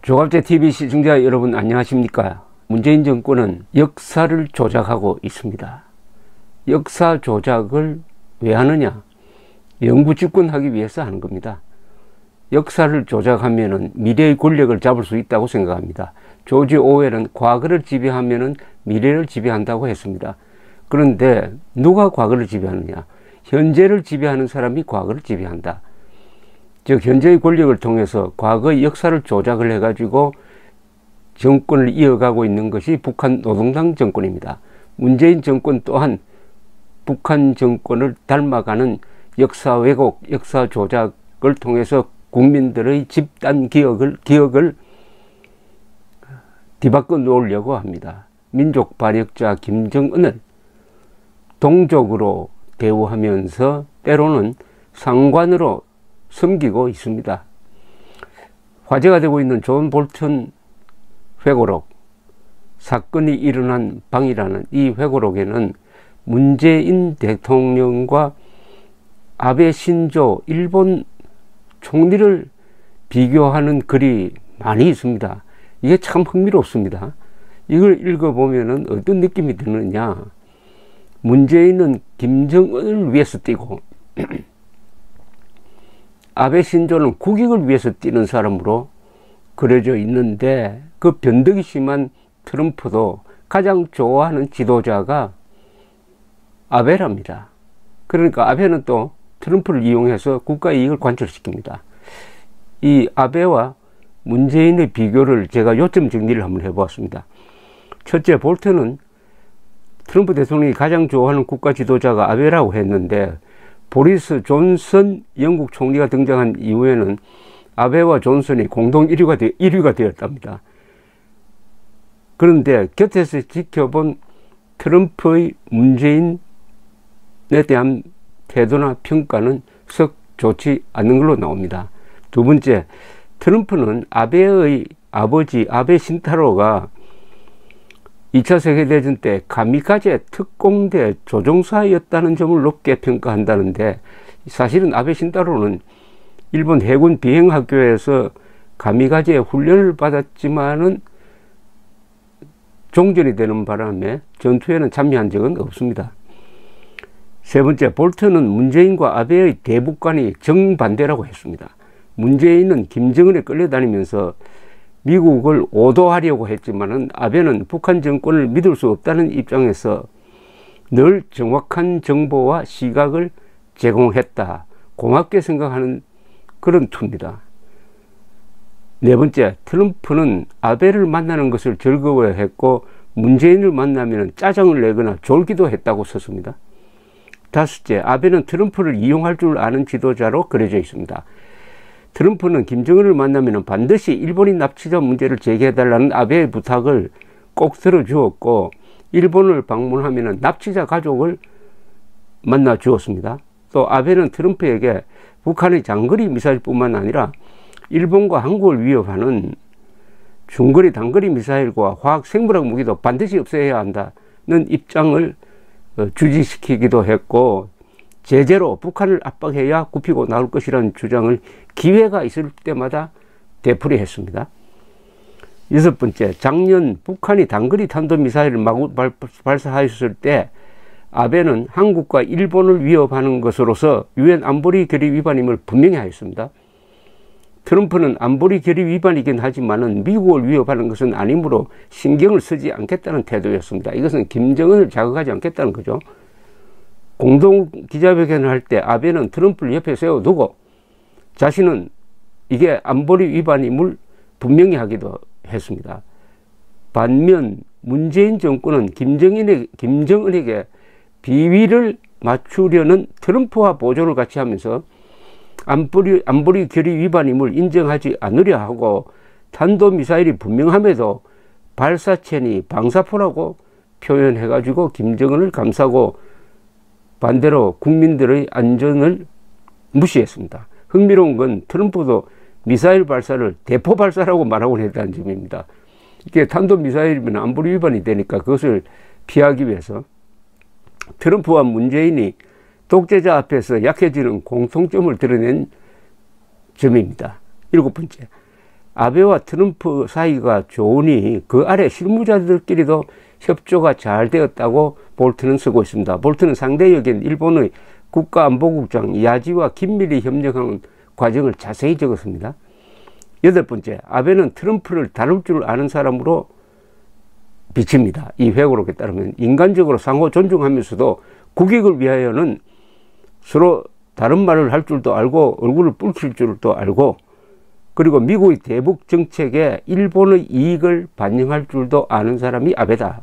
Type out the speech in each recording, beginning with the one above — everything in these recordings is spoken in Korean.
조갑제 TV 시청자 여러분 안녕하십니까? 문재인 정권은 역사를 조작하고 있습니다. 역사 조작을 왜 하느냐? 영구 집권하기 위해서 하는 겁니다. 역사를 조작하면 미래의 권력을 잡을 수 있다고 생각합니다. 조지 오웰은 과거를 지배하면 미래를 지배한다고 했습니다. 그런데 누가 과거를 지배하느냐? 현재를 지배하는 사람이 과거를 지배한다. 즉 현재의 권력을 통해서 과거의 역사를 조작을 해가지고 정권을 이어가고 있는 것이 북한 노동당 정권입니다. 문재인 정권 또한 북한 정권을 닮아가는 역사 왜곡, 역사 조작을 통해서 국민들의 집단 기억을 뒤바꿔 놓으려고 합니다. 민족 반역자 김정은을 동족으로 대우하면서 때로는 상관으로 섬기고 있습니다. 화제가 되고 있는 존 볼턴 회고록, 사건이 일어난 방이라는 이 회고록에는 문재인 대통령과 아베 신조 일본 총리를 비교하는 글이 많이 있습니다. 이게 참 흥미롭습니다. 이걸 읽어보면 어떤 느낌이 드느냐? 문재인은 김정은을 위해서 뛰고 아베 신조는 국익을 위해서 뛰는 사람으로 그려져 있는데, 그 변덕이 심한 트럼프도 가장 좋아하는 지도자가 아베랍니다. 그러니까 아베는 또 트럼프를 이용해서 국가 이익을 관철시킵니다. 이 아베와 문재인의 비교를 제가 요점 정리를 한번 해보았습니다. 첫째, 볼턴은 트럼프 대통령이 가장 좋아하는 국가 지도자가 아베라고 했는데, 보리스 존슨 영국 총리가 등장한 이후에는 아베와 존슨이 공동 1위가 되었답니다. 그런데 곁에서 지켜본 트럼프의 문재인에 대한 태도나 평가는 썩 좋지 않는 걸로 나옵니다. 두 번째, 트럼프는 아베의 아버지 아베 신타로가 2차 세계대전 때 가미카제 특공대 조종사였다는 점을 높게 평가한다는데, 사실은 아베 신타로는 일본 해군 비행학교에서 가미카제 훈련을 받았지만은 종전이 되는 바람에 전투에는 참여한 적은 없습니다. 세 번째, 볼턴은 문재인과 아베의 대북관이 정반대라고 했습니다. 문재인은 김정은에 끌려다니면서 미국을 오도하려고 했지만은 아베는 북한 정권을 믿을 수 없다는 입장에서 늘 정확한 정보와 시각을 제공했다. 고맙게 생각하는 그런 투입니다. 네 번째, 트럼프는 아베를 만나는 것을 즐거워했고 문재인을 만나면 짜증을 내거나 졸기도 했다고 썼습니다. 다섯째, 아베는 트럼프를 이용할 줄 아는 지도자로 그려져 있습니다. 트럼프는 김정은을 만나면 반드시 일본인 납치자 문제를 제기해달라는 아베의 부탁을 꼭 들어주었고, 일본을 방문하면 납치자 가족을 만나 주었습니다. 또 아베는 트럼프에게 북한의 장거리 미사일뿐만 아니라 일본과 한국을 위협하는 중거리 단거리 미사일과 화학 생물학 무기도 반드시 없애야 한다는 입장을 주지시키기도 했고, 제재로 북한을 압박해야 굽히고 나올 것이라는 주장을 기회가 있을 때마다 되풀이했습니다. 여섯 번째, 작년 북한이 단거리 탄도미사일을 마구 발사하였을 때 아베는 한국과 일본을 위협하는 것으로서 유엔 안보리 결의 위반임을 분명히 하였습니다. 트럼프는 안보리 결의 위반이긴 하지만은 미국을 위협하는 것은 아니므로 신경을 쓰지 않겠다는 태도였습니다. 이것은 김정은을 자극하지 않겠다는 거죠. 공동 기자회견을 할 때 아베는 트럼프를 옆에 세워두고 자신은 이게 안보리 위반임을 분명히 하기도 했습니다. 반면 문재인 정권은 김정은에게 비위를 맞추려는 트럼프와 보조를 같이 하면서 안보리 결의 위반임을 인정하지 않으려 하고, 탄도미사일이 분명함에도 발사체니 방사포라고 표현해가지고 김정은을 감싸고 반대로 국민들의 안전을 무시했습니다. 흥미로운 건 트럼프도 미사일 발사를 대포 발사라고 말하고 했다는 점입니다. 이게 탄도미사일이면 안보리 위반이 되니까 그것을 피하기 위해서 트럼프와 문재인이 독재자 앞에서 약해지는 공통점을 드러낸 점입니다. 일곱 번째, 아베와 트럼프 사이가 좋으니 그 아래 실무자들끼리도 협조가 잘 되었다고 볼튼은 쓰고 있습니다. 볼튼은 상대역인 일본의 국가안보국장 야지와 긴밀히 협력하는 과정을 자세히 적었습니다. 8번째, 아베는 트럼프를 다룰 줄 아는 사람으로 비칩니다. 이 회고록에 따르면 인간적으로 상호 존중하면서도 국익을 위하여는 서로 다른 말을 할 줄도 알고 얼굴을 붉힐 줄도 알고 그리고 미국의 대북 정책에 일본의 이익을 반영할 줄도 아는 사람이 아베다.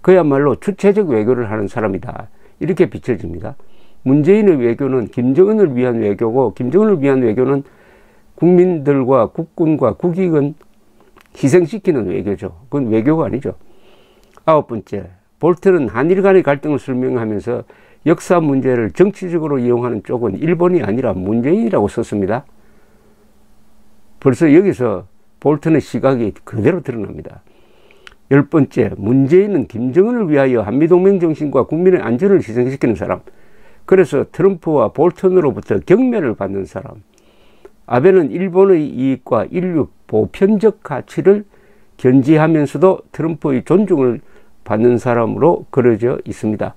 그야말로 주체적 외교를 하는 사람이다. 이렇게 비춰집니다. 문재인의 외교는 김정은을 위한 외교고 김정은을 위한 외교는 국민들과 국군과 국익은 희생시키는 외교죠. 그건 외교가 아니죠. 9번째, 볼튼은 한일 간의 갈등을 설명하면서 역사 문제를 정치적으로 이용하는 쪽은 일본이 아니라 문재인이라고 썼습니다. 벌써 여기서 볼튼의 시각이 그대로 드러납니다. 10번째, 문재인은 김정은을 위하여 한미동맹 정신과 국민의 안전을 희생시키는 사람. 그래서 트럼프와 볼튼으로부터 경멸을 받는 사람. 아베는 일본의 이익과 인류 보편적 가치를 견지하면서도 트럼프의 존중을 받는 사람으로 그려져 있습니다.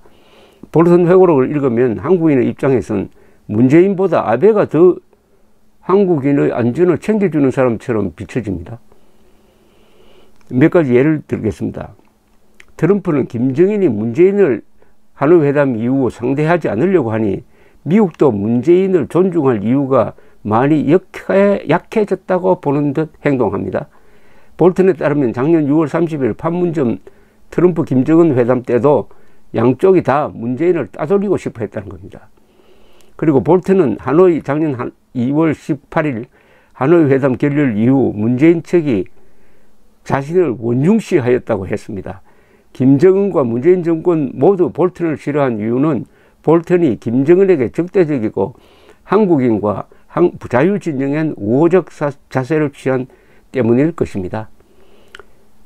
볼튼 회고록을 읽으면 한국인의 입장에서는 문재인보다 아베가 더 한국인의 안전을 챙겨주는 사람처럼 비춰집니다. 몇 가지 예를 들겠습니다. 트럼프는 김정인이 문재인을 하노이 회담 이후 상대하지 않으려고 하니 미국도 문재인을 존중할 이유가 많이 약해졌다고 보는 듯 행동합니다. 볼튼에 따르면 작년 6월 30일 판문점 트럼프 김정은 회담 때도 양쪽이 다 문재인을 따돌리고 싶어 했다는 겁니다. 그리고 볼튼은 하노이 작년 2월 18일 하노이 회담 결렬 이후 문재인 측이 자신을 원중시하였다고 했습니다. 김정은과 문재인 정권 모두 볼튼을 싫어한 이유는 볼튼이 김정은에게 적대적이고 한국인과 자유진영엔 우호적 자세를 취한 때문일 것입니다.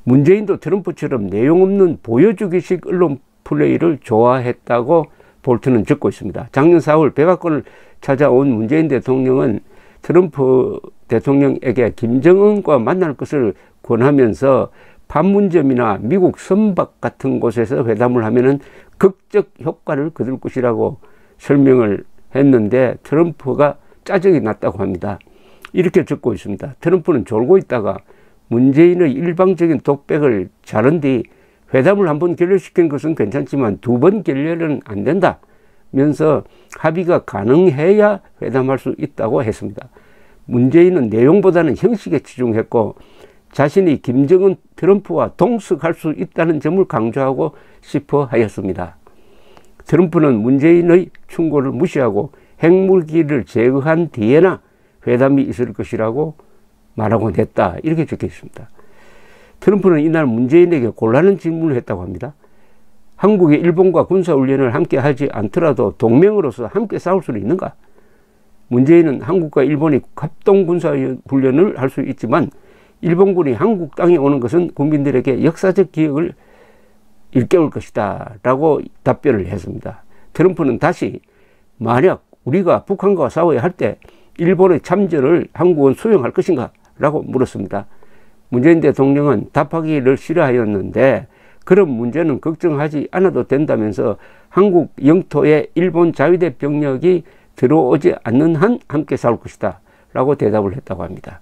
문재인도 트럼프처럼 내용 없는 보여주기식 언론 플레이를 좋아했다고 볼튼은 적고 있습니다. 작년 4월 백악관을 찾아온 문재인 대통령은 트럼프 대통령에게 김정은과 만날 것을 권하면서 판문점이나 미국 선박 같은 곳에서 회담을 하면은 극적 효과를 거둘 것이라고 설명을 했는데 트럼프가 짜증이 났다고 합니다. 이렇게 적고 있습니다. 트럼프는 졸고 있다가 문재인의 일방적인 독백을 자른 뒤 회담을 한번 결렬시킨 것은 괜찮지만 2번 결렬은 안 된다면서 합의가 가능해야 회담할 수 있다고 했습니다. 문재인은 내용보다는 형식에 치중했고 자신이 김정은 트럼프와 동석할 수 있다는 점을 강조하고 싶어 하였습니다. 트럼프는 문재인의 충고를 무시하고 핵무기를 제거한 뒤에나 회담이 있을 것이라고 말하고 냈다. 이렇게 적혀 있습니다. 트럼프는 이날 문재인에게 곤란한 질문을 했다고 합니다. 한국이 일본과 군사훈련을 함께 하지 않더라도 동맹으로서 함께 싸울 수는 있는가? 문재인은 한국과 일본이 합동군사훈련을 할 수 있지만 일본군이 한국 땅에 오는 것은 국민들에게 역사적 기억을 일깨울 것이다 라고 답변을 했습니다. 트럼프는 다시 만약 우리가 북한과 싸워야 할 때 일본의 참전을 한국은 수용할 것인가? 라고 물었습니다. 문재인 대통령은 답하기를 싫어하였는데 그런 문제는 걱정하지 않아도 된다면서 한국 영토에 일본 자위대 병력이 들어오지 않는 한 함께 싸울 것이다 라고 대답을 했다고 합니다.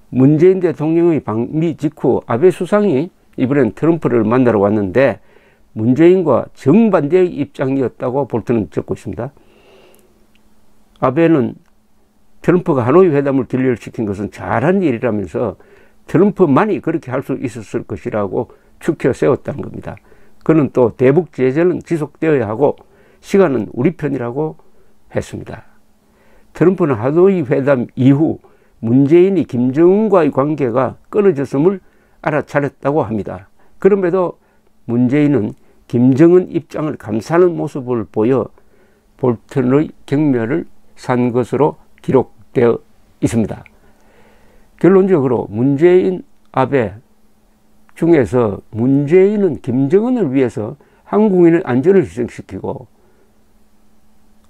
문재인 대통령의 방미 직후 아베 수상이 이번엔 트럼프를 만나러 왔는데 문재인과 정반대의 입장이었다고 볼튼은 적고 있습니다. 아베는 트럼프가 하노이 회담을 결렬시킨 것은 잘한 일이라면서 트럼프만이 그렇게 할 수 있었을 것이라고 추켜 세웠다는 겁니다. 그는 또 대북 제재는 지속되어야 하고 시간은 우리 편이라고 했습니다. 트럼프는 하노이 회담 이후 문재인이 김정은과의 관계가 끊어졌음을 알아차렸다고 합니다. 그럼에도 문재인은 김정은 입장을 감싸는 모습을 보여 볼튼의 경멸을 산 것으로 기록되어 있습니다. 결론적으로 문재인, 아베 중에서 문재인은 김정은을 위해서 한국인의 안전을 희생시키고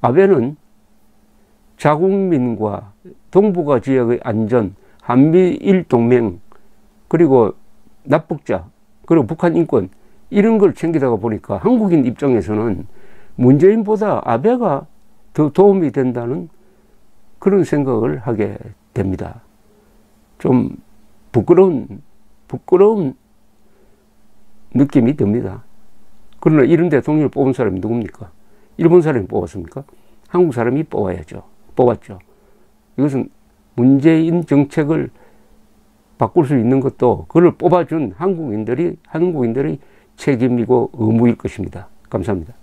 아베는 자국민과 동북아 지역의 안전, 한미일 동맹, 그리고 납북자, 그리고 북한 인권, 이런 걸 챙기다가 보니까 한국인 입장에서는 문재인보다 아베가 더 도움이 된다는 그런 생각을 하게 됩니다. 좀 부끄러운 느낌이 듭니다. 그러나 이런 대통령을 뽑은 사람이 누굽니까? 일본 사람이 뽑았습니까? 한국 사람이 뽑았죠. 이것은 문재인 정책을 바꿀 수 있는 것도 그를 뽑아준 한국인들의 책임이고 의무일 것입니다. 감사합니다.